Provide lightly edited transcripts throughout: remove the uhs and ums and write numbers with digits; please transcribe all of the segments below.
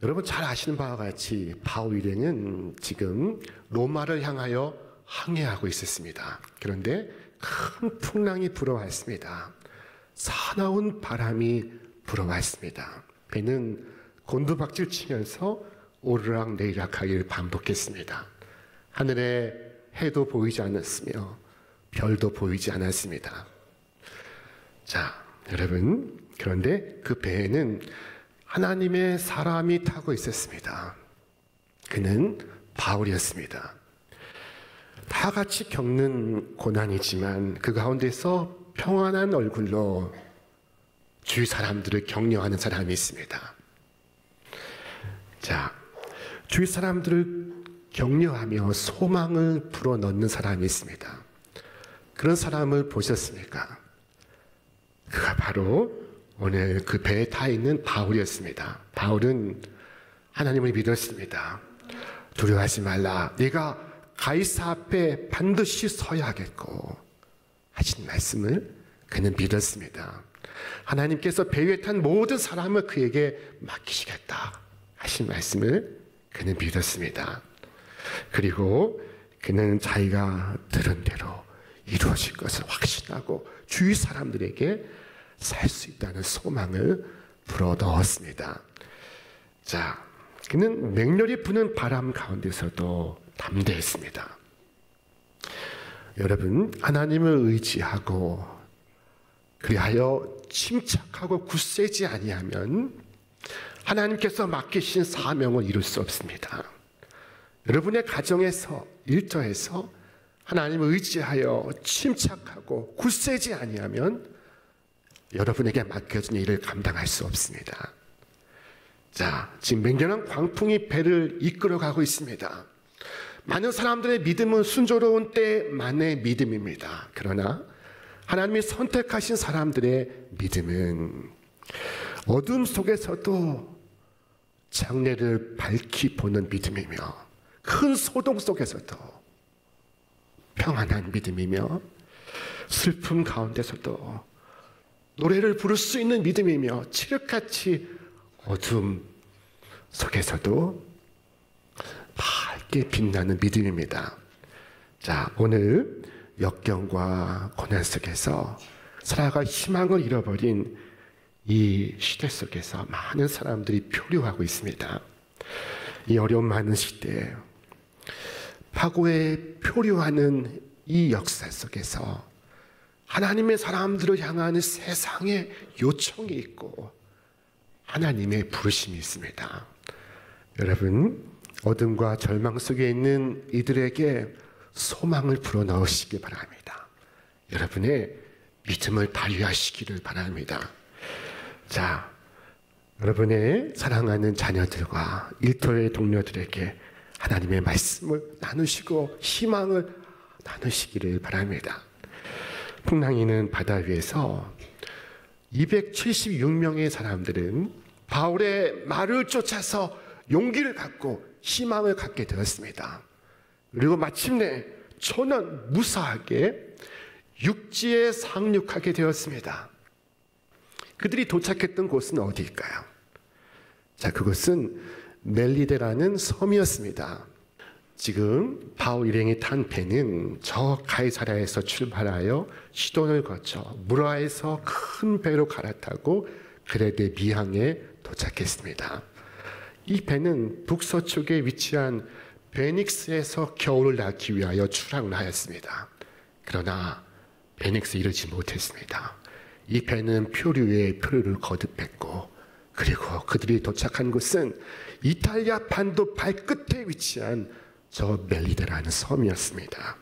여러분 잘 아시는 바와 같이 바울 일행은 지금 로마를 향하여 항해하고 있었습니다. 그런데 큰 풍랑이 불어왔습니다. 사나운 바람이 불어왔습니다. 배는 곤두박질 치면서 오르락내리락 하기를 반복했습니다. 하늘에 해도 보이지 않았으며 별도 보이지 않았습니다. 자, 여러분, 그런데 그 배에는 하나님의 사람이 타고 있었습니다. 그는 바울이었습니다. 다 같이 겪는 고난이지만 그 가운데서 평안한 얼굴로 주위 사람들을 격려하는 사람이 있습니다. 자, 주위 사람들을 격려하며 소망을 불어넣는 사람이 있습니다. 그런 사람을 보셨습니까? 그가 바로 오늘 그 배에 타 있는 바울이었습니다. 바울은 하나님을 믿었습니다. 두려워하지 말라. 네가 가이사 앞에 반드시 서야겠고 하신 말씀을 그는 믿었습니다. 하나님께서 배 위에 탄 모든 사람을 그에게 맡기시겠다 하신 말씀을 그는 믿었습니다. 그리고 그는 자기가 들은 대로 이루어질 것을 확신하고 주위 사람들에게 살 수 있다는 소망을 불어넣었습니다. 자, 그는 맹렬히 부는 바람 가운데서도 담대했습니다. 여러분, 하나님을 의지하고 그리하여 침착하고 굳세지 아니하면 하나님께서 맡기신 사명을 이룰 수 없습니다. 여러분의 가정에서, 일터에서 하나님을 의지하여 침착하고 굳세지 아니하면 여러분에게 맡겨진 일을 감당할 수 없습니다. 자, 지금 맹렬한 광풍이 배를 이끌어가고 있습니다. 많은 사람들의 믿음은 순조로운 때만의 믿음입니다. 그러나 하나님이 선택하신 사람들의 믿음은 어둠 속에서도 장래를 밝히 보는 믿음이며 큰 소동 속에서도 평안한 믿음이며 슬픔 가운데서도 노래를 부를 수 있는 믿음이며 칠흑같이 어둠 속에서도 밝게 빛나는 믿음입니다. 자, 오늘 역경과 고난 속에서 살아갈 희망을 잃어버린 이 시대 속에서 많은 사람들이 표류하고 있습니다. 이 어려움 많은 시대에 파고에 표류하는 이 역사 속에서 하나님의 사람들을 향하는 세상의 요청이 있고 하나님의 부르심이 있습니다. 여러분, 어둠과 절망 속에 있는 이들에게 소망을 불어넣으시기 바랍니다. 여러분의 믿음을 발휘하시기를 바랍니다. 자, 여러분의 사랑하는 자녀들과 일터의 동료들에게 하나님의 말씀을 나누시고 희망을 나누시기를 바랍니다. 풍랑이는 바다 위에서 276명의 사람들은 바울의 말을 쫓아서 용기를 갖고 희망을 갖게 되었습니다. 그리고 마침내 저는 무사하게 육지에 상륙하게 되었습니다. 그들이 도착했던 곳은 어디일까요? 자, 그곳은 멜리데라는 섬이었습니다. 지금 바울 일행이 탄 배는 저 가이사랴에서 출발하여 시돈을 거쳐 무라에서 큰 배로 갈아타고 그레데 미항에 도착했습니다. 이 배는 북서쪽에 위치한 베닉스에서 겨울을 나기 위하여 출항을 하였습니다. 그러나 베닉스에 이르지 못했습니다. 이 배는 표류 위에 표류를 거듭했고 그리고 그들이 도착한 곳은 이탈리아 반도 발끝에 위치한 저 멜리데라는 섬이었습니다.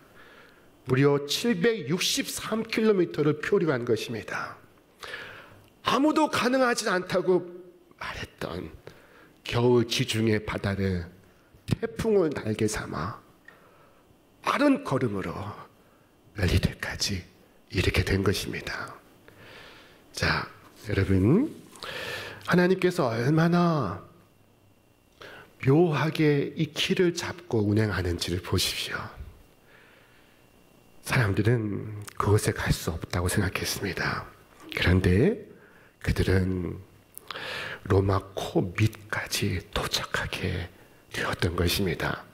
무려 763km를 표류한 것입니다. 아무도 가능하지 않다고 말했던 겨울 지중해 바다를 태풍을 날개 삼아 빠른 걸음으로 멜리데까지 이르게 된 것입니다. 자, 여러분, 하나님께서 얼마나 묘하게 이 길을 잡고 운행하는지를 보십시오. 사람들은 그곳에 갈 수 없다고 생각했습니다. 그런데 그들은 로마 코 밑까지 도착하게 되었던 것입니다.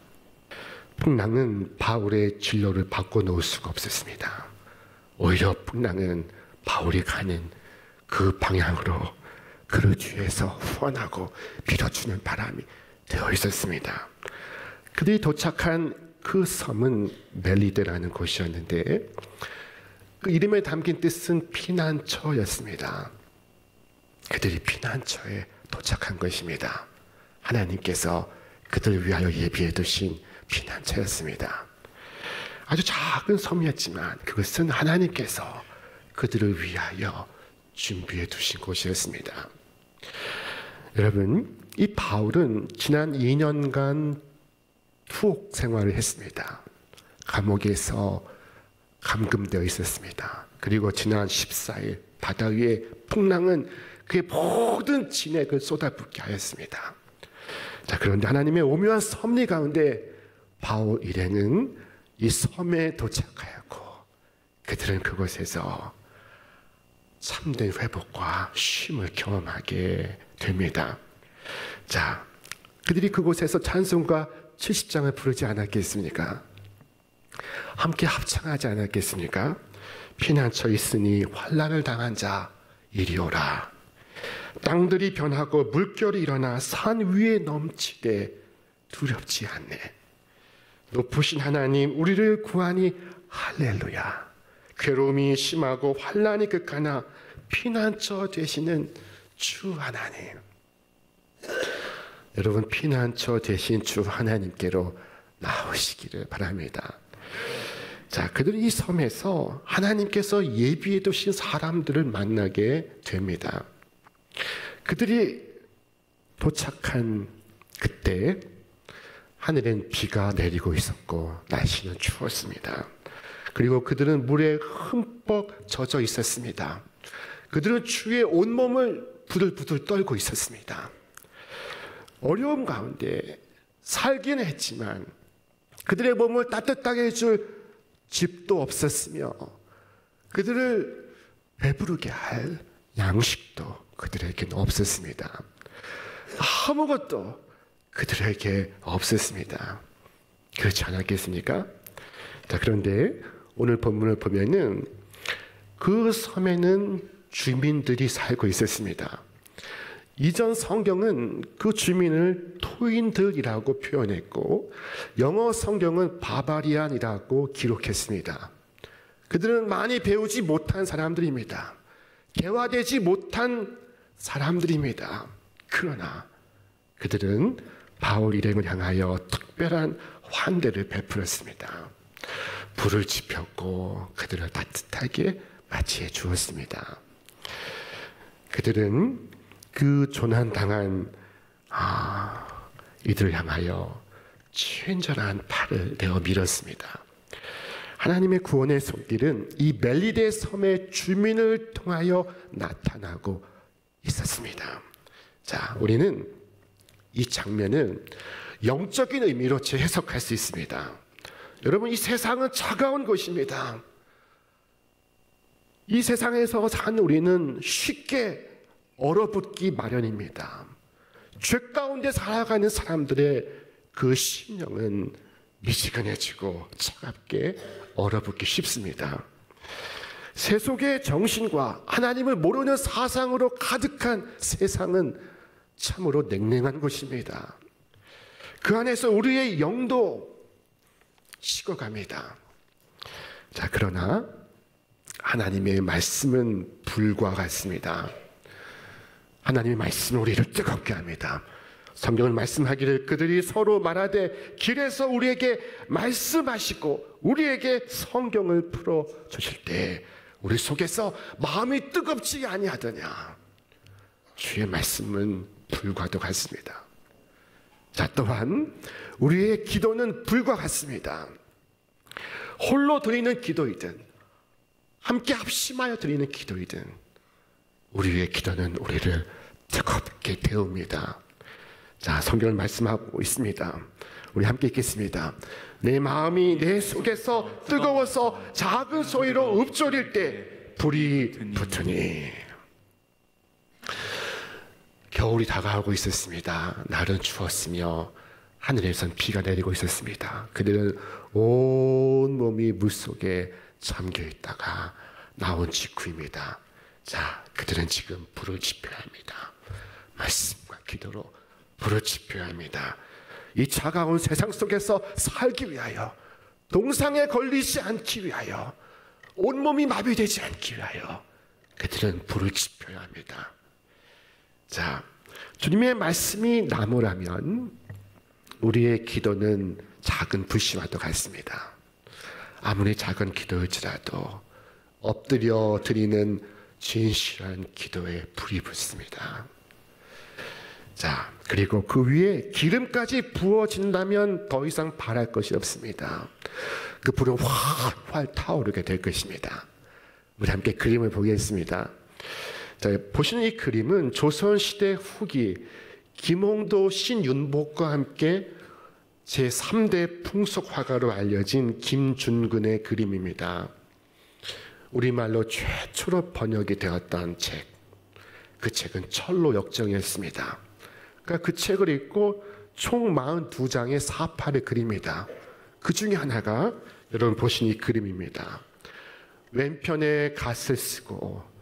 풍랑은 바울의 진로를 바꿔놓을 수가 없었습니다. 오히려 풍랑은 바울이 가는 그 방향으로 그를 뒤에서 후원하고 밀어주는 바람이 되어 있었습니다. 그들이 도착한 그 섬은 멜리데라는 곳이었는데 그 이름에 담긴 뜻은 피난처였습니다. 그들이 피난처에 도착한 것입니다. 하나님께서 그들을 위하여 예비해 두신 피난처였습니다. 아주 작은 섬이었지만 그것은 하나님께서 그들을 위하여 준비해 두신 곳이었습니다. 여러분, 이 바울은 지난 2년간 투옥 생활을 했습니다. 감옥에서 감금되어 있었습니다. 그리고 지난 14일 바다 위에 풍랑은 그의 모든 진액을 쏟아붓게 하였습니다. 자, 그런데 하나님의 오묘한 섭리 가운데 바울 일행은 이 섬에 도착하였고 그들은 그곳에서 참된 회복과 쉼을 경험하게 됩니다. 자, 그들이 그곳에서 찬송가 70장을 부르지 않았겠습니까? 함께 합창하지 않았겠습니까? 피난처 있으니 환난을 당한 자 이리 오라. 땅들이 변하고 물결이 일어나 산 위에 넘치되 두렵지 않네. 높으신 하나님 우리를 구하니 할렐루야. 괴로움이 심하고 환난이 극하나 피난처 되시는 주 하나님. 여러분, 피난처 되신 주 하나님께로 나오시기를 바랍니다. 자, 그들이 이 섬에서 하나님께서 예비해 두신 사람들을 만나게 됩니다. 그들이 도착한 그때 하늘엔 비가 내리고 있었고 날씨는 추웠습니다. 그리고 그들은 물에 흠뻑 젖어 있었습니다. 그들은 추위에 온몸을 부들부들 떨고 있었습니다. 어려움 가운데 살기는 했지만 그들의 몸을 따뜻하게 해줄 집도 없었으며 그들을 배부르게 할 양식도 그들에게는 없었습니다. 아무것도 그들에게 없었습니다. 그렇지 않았겠습니까? 자, 그런데 오늘 본문을 보면은 그 섬에는 주민들이 살고 있었습니다. 이전 성경은 그 주민을 토인들이라고 표현했고 영어 성경은 바바리안이라고 기록했습니다. 그들은 많이 배우지 못한 사람들입니다. 개화되지 못한 사람들입니다. 그러나 그들은 바울 일행을 향하여 특별한 환대를 베풀었습니다. 불을 지폈고 그들을 따뜻하게 맞이해 주었습니다. 그들은 그 조난당한 이들을 향하여 친절한 팔을 내어 밀었습니다. 하나님의 구원의 손길은 이 멜리데 섬의 주민을 통하여 나타나고 있었습니다. 자, 우리는 이 장면을 영적인 의미로 재해석할 수 있습니다. 여러분, 이 세상은 차가운 곳입니다. 이 세상에서 산 우리는 쉽게 얼어붙기 마련입니다. 죄 가운데 살아가는 사람들의 그 심령은 미지근해지고 차갑게 얼어붙기 쉽습니다. 세속의 정신과 하나님을 모르는 사상으로 가득한 세상은 참으로 냉랭한 곳입니다. 그 안에서 우리의 영도 식어갑니다. 자, 그러나 하나님의 말씀은 불과 같습니다. 하나님의 말씀은 우리를 뜨겁게 합니다. 성경을 말씀하기를 그들이 서로 말하되 길에서 우리에게 말씀하시고 우리에게 성경을 풀어 주실 때 우리 속에서 마음이 뜨겁지 아니하더냐. 주의 말씀은 불과도 같습니다. 자, 또한 우리의 기도는 불과 같습니다. 홀로 드리는 기도이든 함께 합심하여 드리는 기도이든 우리의 기도는 우리를 뜨겁게 태웁니다. 자, 성경을 말씀하고 있습니다. 우리 함께 읽겠습니다. 내 마음이 내 속에서 뜨거워서 작은 소리로 읊조릴 때 불이 붙으니. 겨울이 다가오고 있었습니다. 날은 추웠으며 하늘에선 비가 내리고 있었습니다. 그들은 온 몸이 물속에 잠겨 있다가 나온 직후입니다. 자, 그들은 지금 불을 지펴야 합니다. 말씀과 기도로 불을 지펴야 합니다. 이 차가운 세상 속에서 살기 위하여, 동상에 걸리지 않기 위하여, 온몸이 마비되지 않기 위하여 그들은 불을 지펴야 합니다. 자, 주님의 말씀이 나무라면 우리의 기도는 작은 불씨와도 같습니다. 아무리 작은 기도일지라도 엎드려 드리는 진실한 기도에 불이 붙습니다. 자, 그리고 그 위에 기름까지 부어진다면 더 이상 바랄 것이 없습니다. 그 불은 활활 타오르게 될 것입니다. 우리 함께 그림을 보겠습니다. 자, 보시는 이 그림은 조선시대 후기 김홍도 신윤복과 함께 제3대 풍속화가로 알려진 김준근의 그림입니다. 우리말로 최초로 번역이 되었던 책, 그 책은 철로 역정이었습니다. 그러니까 그 책을 읽고 총 42장의 사파를 그립니다. 그 중에 하나가 여러분 보신 이 그림입니다. 왼편에 갓을 쓰고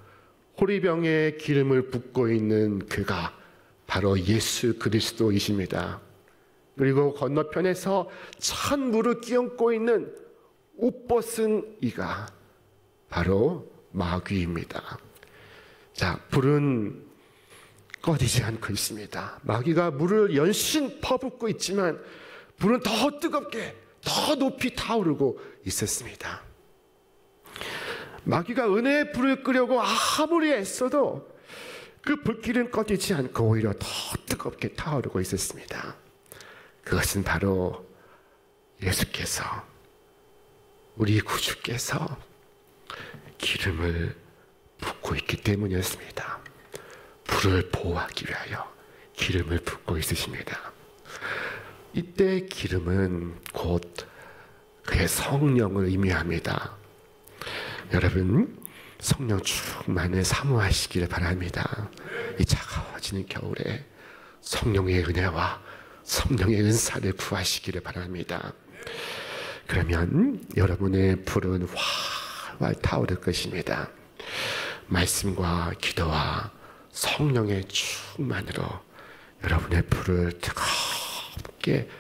호리병에 기름을 붓고 있는 그가 바로 예수 그리스도이십니다. 그리고 건너편에서 찬 물을 끼얹고 있는 옷 벗은 이가 바로 마귀입니다. 자, 불은 꺼지지 않고 있습니다. 마귀가 물을 연신 퍼붓고 있지만 불은 더 뜨겁게, 더 높이 타오르고 있었습니다. 마귀가 은혜의 불을 끄려고 아무리 애써도 그 불길은 꺼지지 않고 오히려 더 뜨겁게 타오르고 있었습니다. 그것은 바로 예수께서, 우리 구주께서 기름을 붓고 있기 때문이었습니다. 불을 보호하기 위하여 기름을 붓고 있으십니다. 이때 기름은 곧 그의 성령을 의미합니다. 여러분, 성령 충만을 사모하시기를 바랍니다. 이 차가워지는 겨울에 성령의 은혜와 성령의 은사를 구하시기를 바랍니다. 그러면 여러분의 불은 활활 타오를 것입니다. 말씀과 기도와 성령의 충만으로 여러분의 불을 뜨겁게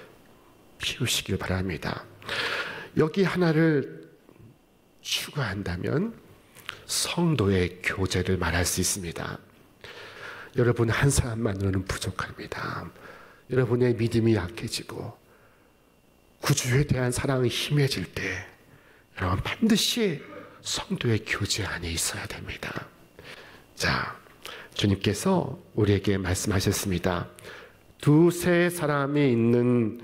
피우시길 바랍니다. 여기 하나를 추가한다면 성도의 교제를 말할 수 있습니다. 여러분 한 사람만으로는 부족합니다. 여러분의 믿음이 약해지고 구주에 대한 사랑이 힘해질 때 여러분 반드시 성도의 교제 안에 있어야 됩니다. 자, 주님께서 우리에게 말씀하셨습니다. 두세 사람이 있는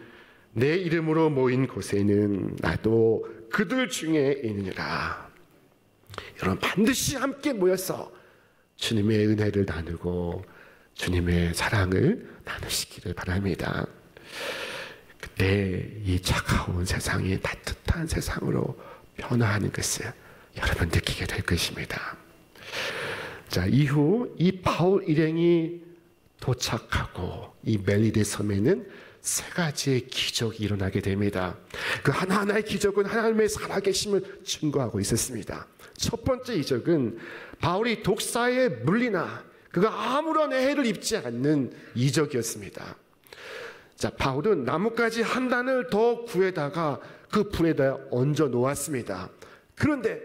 내 이름으로 모인 곳에는 나도 그들 중에 있느니라. 여러분 반드시 함께 모여서 주님의 은혜를 나누고 주님의 사랑을 나누시기를 바랍니다. 그때 이 차가운 세상이 따뜻한 세상으로 변화하는 것을 여러분 느끼게 될 것입니다. 자, 이후 이 바울 일행이 도착하고 이 멜리데 섬에는 세 가지의 기적이 일어나게 됩니다. 그 하나하나의 기적은 하나님의 살아계심을 증거하고 있었습니다. 첫 번째 이적은 바울이 독사에 물리나 그가 아무런 해를 입지 않는 이적이었습니다. 자, 바울은 나뭇가지 한 단을 더 구해다가 그 불에다 얹어 놓았습니다. 그런데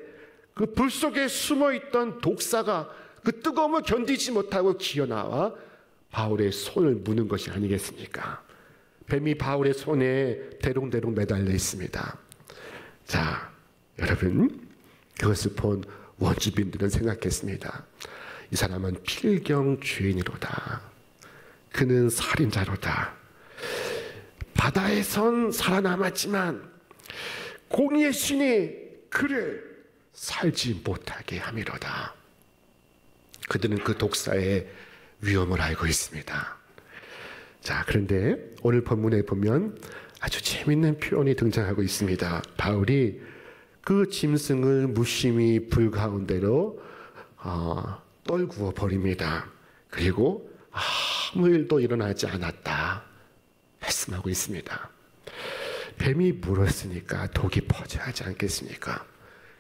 그 불 속에 숨어 있던 독사가 그 뜨거움을 견디지 못하고 기어나와 바울의 손을 무는 것이 아니겠습니까? 뱀이 바울의 손에 대롱대롱 매달려 있습니다. 자, 여러분, 그것을 본 원주민들은 생각했습니다. 이 사람은 필경 죄인이로다. 그는 살인자로다. 바다에선 살아남았지만 공의의 신이 그를 살지 못하게 함이로다. 그들은 그 독사의 위험을 알고 있습니다. 자, 그런데 오늘 본문에 보면 아주 재밌는 표현이 등장하고 있습니다. 바울이 그 짐승을 무심히 불 가운데로 떨구어 버립니다. 그리고 아무 일도 일어나지 않았다 말씀하고 있습니다. 뱀이 물었으니까 독이 퍼져야 하지 않겠습니까?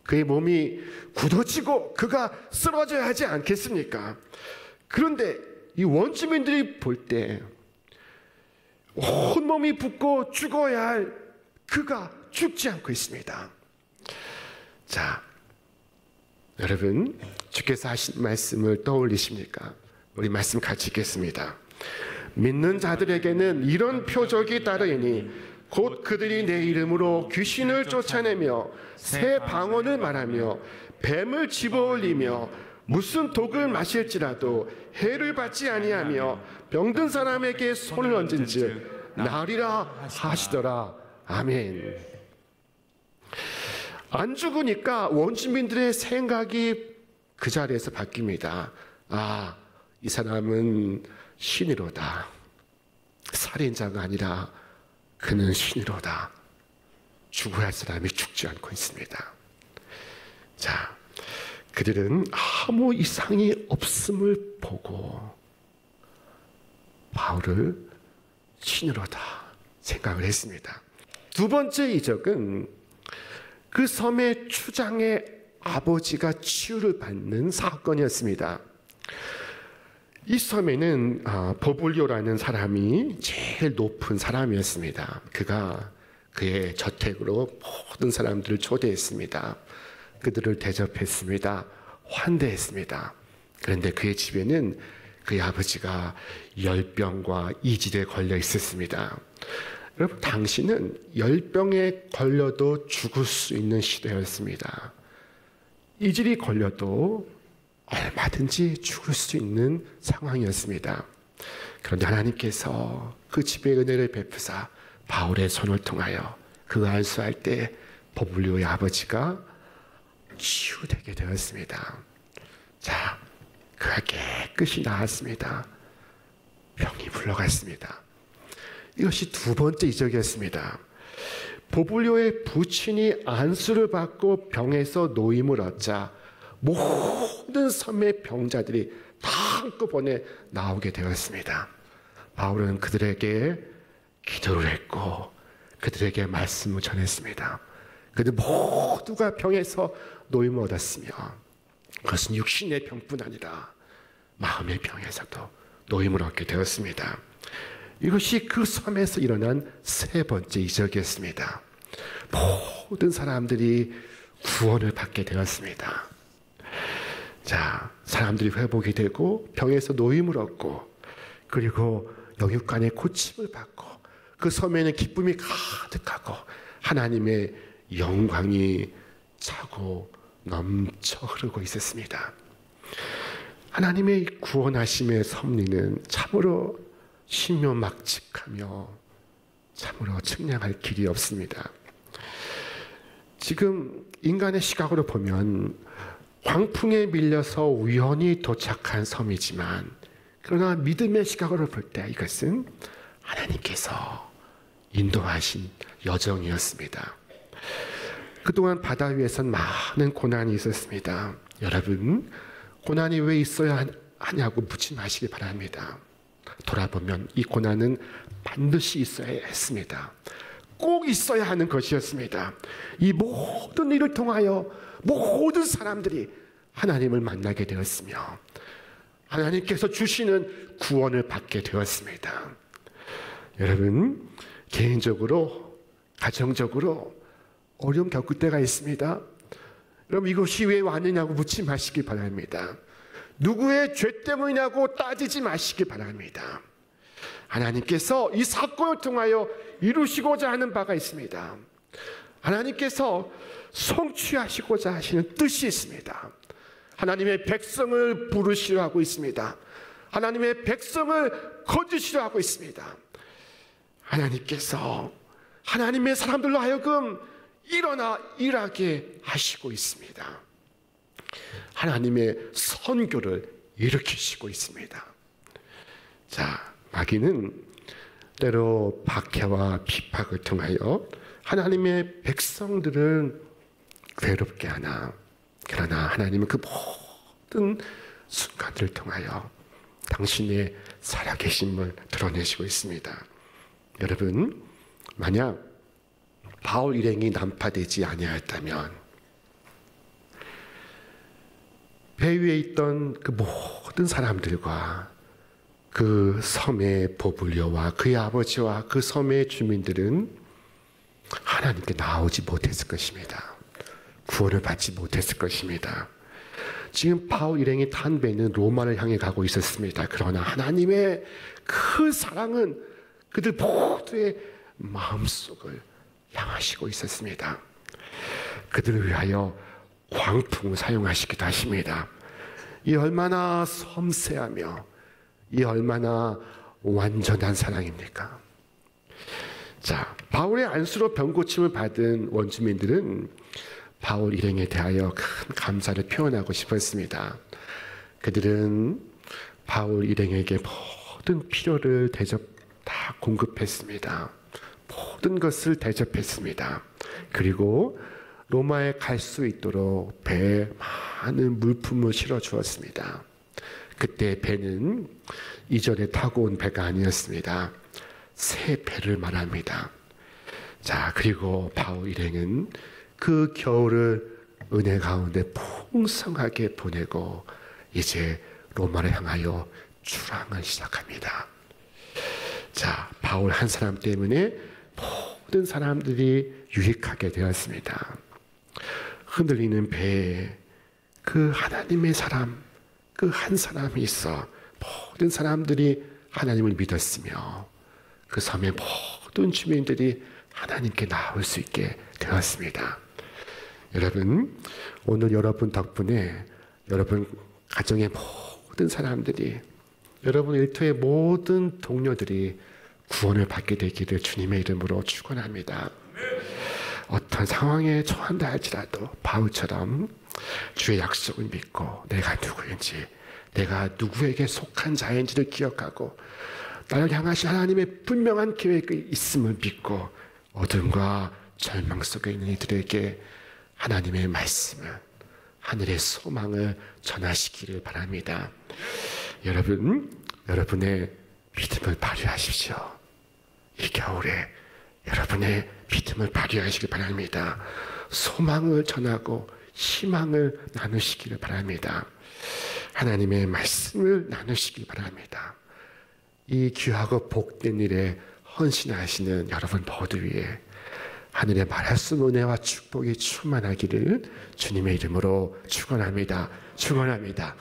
그의 몸이 굳어지고 그가 쓰러져야 하지 않겠습니까? 그런데 이 원주민들이 볼 때 온몸이 붓고 죽어야 할 그가 죽지 않고 있습니다. 자, 여러분, 주께서 하신 말씀을 떠올리십니까? 우리 말씀 같이 읽겠습니다. 믿는 자들에게는 이런 표적이 따르니 곧 그들이 내 이름으로 귀신을 쫓아내며 새 방언을 말하며 뱀을 집어올리며 무슨 독을 마실지라도 해를 받지 아니하며 병든 사람에게 손을 얹은즉 나으리라 하시더라. 아멘. 안 죽으니까 원주민들의 생각이 그 자리에서 바뀝니다. 아, 이 사람은 신이로다. 살인자가 아니라 그는 신이로다. 죽어야 할 사람이 죽지 않고 있습니다. 자, 그들은 아무 이상이 없음을 보고 바울을 신으로다 생각을 했습니다. 두 번째 이적은 그 섬의 추장의 아버지가 치유를 받는 사건이었습니다. 이 섬에는 버블리오라는 사람이 제일 높은 사람이었습니다. 그가 그의 저택으로 모든 사람들을 초대했습니다. 그들을 대접했습니다. 환대했습니다. 그런데 그의 집에는 그의 아버지가 열병과 이질에 걸려 있었습니다. 여러분, 당시는 열병에 걸려도 죽을 수 있는 시대였습니다. 이질이 걸려도 얼마든지 죽을 수 있는 상황이었습니다. 그런데 하나님께서 그 집에 은혜를 베푸사 바울의 손을 통하여 그가 안수할 때 버블리오의 아버지가 치유되게 되었습니다. 자, 그가 깨끗이 나았습니다. 병이 물러갔습니다. 이것이 두 번째 이적이었습니다. 버블리오의 부친이 안수를 받고 병에서 노임을 얻자 모든 섬의 병자들이 다 한꺼번에 나오게 되었습니다. 바울은 그들에게 기도를 했고 그들에게 말씀을 전했습니다. 그들 모두가 병에서 노임을 얻었으며 그것은 육신의 병뿐 아니라 마음의 병에서도 노임을 얻게 되었습니다. 이것이 그 섬에서 일어난 세 번째 이적이었습니다. 모든 사람들이 구원을 받게 되었습니다. 자, 사람들이 회복이 되고 병에서 노임을 얻고 그리고 영육간의 고침을 받고 그 섬에는 기쁨이 가득하고 하나님의 영광이 차고 넘쳐 흐르고 있었습니다. 하나님의 구원하심의 섭리는 참으로 신묘막측하며 참으로 측량할 길이 없습니다. 지금 인간의 시각으로 보면 광풍에 밀려서 우연히 도착한 섬이지만 그러나 믿음의 시각으로 볼 때 이것은 하나님께서 인도하신 여정이었습니다. 그동안 바다 위에선 많은 고난이 있었습니다. 여러분, 고난이 왜 있어야 하냐고 묻지 마시기 바랍니다. 돌아보면 이 고난은 반드시 있어야 했습니다. 꼭 있어야 하는 것이었습니다. 이 모든 일을 통하여 모든 사람들이 하나님을 만나게 되었으며 하나님께서 주시는 구원을 받게 되었습니다. 여러분, 개인적으로 가정적으로 어려움 겪을 때가 있습니다. 여러분, 이것이 왜 왔느냐고 묻지 마시기 바랍니다. 누구의 죄 때문이냐고 따지지 마시기 바랍니다. 하나님께서 이 사건을 통하여 이루시고자 하는 바가 있습니다. 하나님께서 성취하시고자 하시는 뜻이 있습니다. 하나님의 백성을 부르시려 하고 있습니다. 하나님의 백성을 거두시려 하고 있습니다. 하나님께서 하나님의 사람들로 하여금 일어나 일하게 하시고 있습니다. 하나님의 선교를 일으키시고 있습니다. 자, 마귀는 때로 박해와 비박을 통하여 하나님의 백성들을 괴롭게 하나, 그러나 하나님은 그 모든 순간들을 통하여 당신의 살아계심을 드러내시고 있습니다. 여러분, 만약 바울 일행이 난파되지 아니하였다면 배 위에 있던 그 모든 사람들과 그 섬의 보불려와 그의 아버지와 그 섬의 주민들은 하나님께 나오지 못했을 것입니다. 구원을 받지 못했을 것입니다. 지금 바울 일행이 탄 배는 로마를 향해 가고 있었습니다. 그러나 하나님의 그 사랑은 그들 모두의 마음속을 향하시고 있었습니다. 그들을 위하여 광풍을 사용하시기도 하십니다. 이 얼마나 섬세하며 이 얼마나 완전한 사랑입니까? 자, 바울의 안수로 병고침을 받은 원주민들은 바울 일행에 대하여 큰 감사를 표현하고 싶었습니다. 그들은 바울 일행에게 모든 필요를 다 공급했습니다. 모든 것을 대접했습니다. 그리고 로마에 갈 수 있도록 배에 많은 물품을 실어 주었습니다. 그때 배는 이전에 타고 온 배가 아니었습니다. 새 배를 말합니다. 자, 그리고 바울 일행은 그 겨울을 은혜 가운데 풍성하게 보내고 이제 로마를 향하여 출항을 시작합니다. 자, 바울 한 사람 때문에 모든 사람들이 유익하게 되었습니다. 흔들리는 배에 그 하나님의 사람, 그 한 사람이 있어 모든 사람들이 하나님을 믿었으며 그 섬의 모든 주민들이 하나님께 나올 수 있게 되었습니다. 여러분, 오늘 여러분 덕분에 여러분 가정의 모든 사람들이, 여러분 일터의 모든 동료들이 구원을 받게 되기를 주님의 이름으로 축원합니다. 어떤 상황에 처한다 할지라도 바울처럼 주의 약속을 믿고 내가 누구인지, 내가 누구에게 속한 자인지를 기억하고 나를 향하신 하나님의 분명한 계획이 있음을 믿고 어둠과 절망 속에 있는 이들에게 하나님의 말씀을, 하늘의 소망을 전하시기를 바랍니다. 여러분, 여러분의 믿음을 발휘하십시오. 이 겨울에 여러분의 믿음을 발휘하시길 바랍니다. 소망을 전하고 희망을 나누시기를 바랍니다. 하나님의 말씀을 나누시기 바랍니다. 이 귀하고 복된 일에 헌신하시는 여러분 모두 위에 하늘의 말씀 은혜와 축복이 충만하기를 주님의 이름으로 축원합니다. 축원합니다.